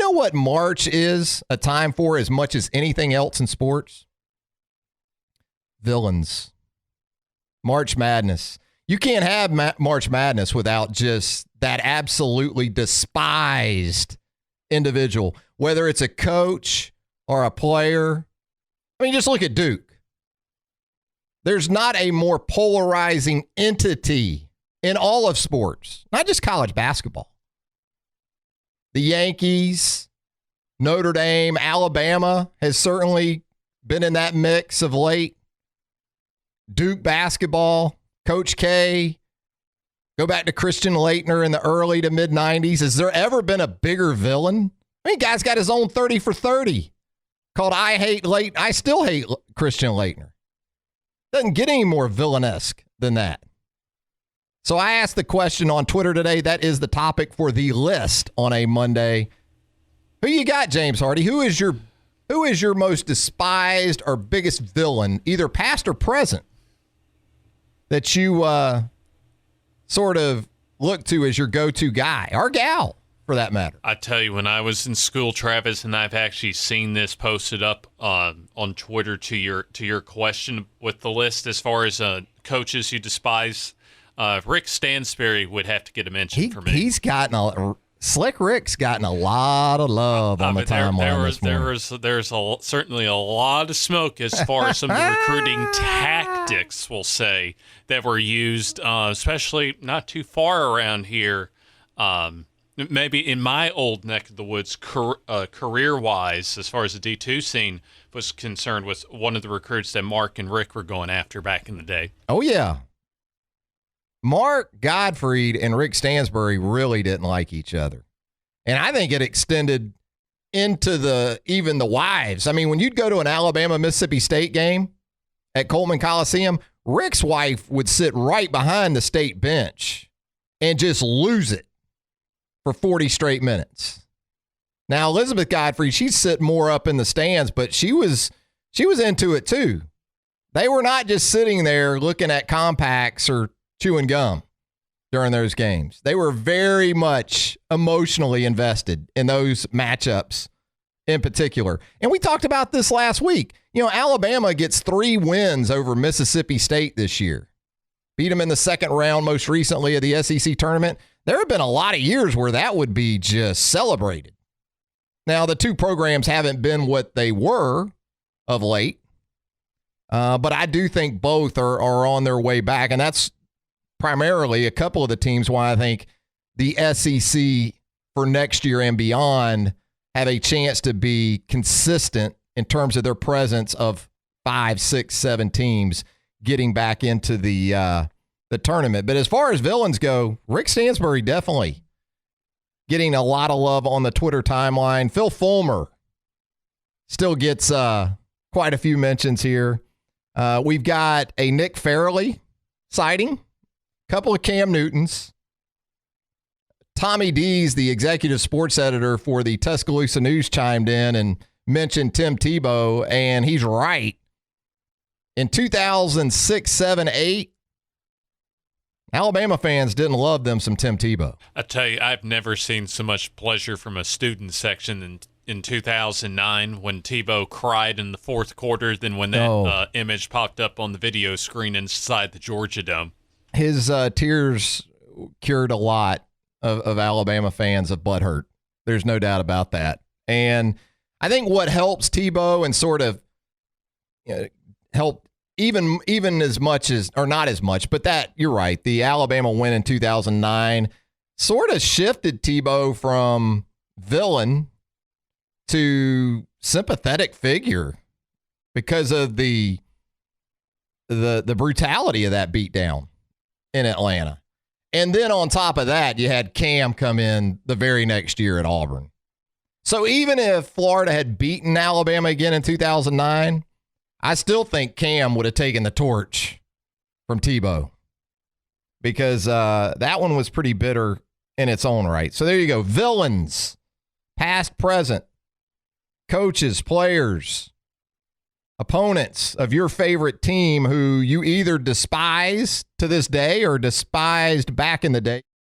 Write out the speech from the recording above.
know what March is a time for as much as anything else in sports? Villains. March Madness. You can't have March Madness without just that absolutely despised individual, whether it's a coach or a player. I mean, just look at Duke. There's not a more polarizing entity in all of sports, not just college basketball. The Yankees, Notre Dame, Alabama has certainly been in that mix of late. Duke basketball, Coach K, go back to Christian Laettner in the early to mid-90s. Has there ever been a bigger villain? I mean, guy's got his own 30 for 30 called I Still Hate Christian Laettner. Doesn't get any more villainesque than that. So I asked the question on Twitter today. That is the topic for the list on a Monday. Who you got, James Hardy? Who is your most despised or biggest villain, either past or present, that you sort of look to as your go-to guy or gal, for that matter? I tell you, when I was in school, Travis, and I've actually seen this posted up on Twitter to your question with the list as far as coaches you despise. Rick Stansberry would have to get a mention for me. Slick Rick's gotten a lot of love on the timeline this morning. There's certainly a lot of smoke as far as some of the recruiting tactics, we'll say, that were used, especially not too far around here. Maybe in my old neck of the woods, career-wise, as far as the D2 scene was concerned, was one of the recruits that Mark and Rick were going after back in the day. Oh, yeah. Mark Gottfried and Rick Stansbury really didn't like each other. And I think it extended into even the wives. I mean, when you'd go to an Alabama-Mississippi State game at Coleman Coliseum, Rick's wife would sit right behind the state bench and just lose it for 40 straight minutes. Now, Elizabeth Gottfried, she'd sit more up in the stands, but she was into it too. They were not just sitting there looking at compacts or chewing gum during those games. They were very much emotionally invested in those matchups in particular. And we talked about this last week. You know, Alabama gets 3 wins over Mississippi State this year. Beat them in the second round most recently of the SEC tournament. There have been a lot of years where that would be just celebrated. Now, the two programs haven't been what they were of late, but I do think both are on their way back, and that's primarily a couple of the teams why I think the SEC for next year and beyond have a chance to be consistent in terms of their presence of 5, 6, 7 teams getting back into the tournament. But as far as villains go, Rick Stansbury definitely getting a lot of love on the Twitter timeline. Phil Fulmer still gets quite a few mentions here. We've got a Nick Fairley sighting. Couple of Cam Newtons. Tommy Dees, the executive sports editor for the Tuscaloosa News, chimed in and mentioned Tim Tebow, and he's right. In 2006, 7, 8, Alabama fans didn't love them some Tim Tebow. I tell you, I've never seen so much pleasure from a student section in 2009 when Tebow cried in the fourth quarter than when that image popped up on the video screen inside the Georgia Dome. His tears cured a lot of Alabama fans of butthurt. There's no doubt about that. And I think what helps Tebow and sort of help even as much as, or not as much, but that, you're right, the Alabama win in 2009 sort of shifted Tebow from villain to sympathetic figure because of the brutality of that beatdown in Atlanta. And then on top of that, you had Cam come in the very next year at Auburn. So even if Florida had beaten Alabama again in 2009, I still think Cam would have taken the torch from Tebow because that one was pretty bitter in its own right. So there you go. Villains, past, present, coaches, players, opponents of your favorite team who you either despise to this day or despised back in the day.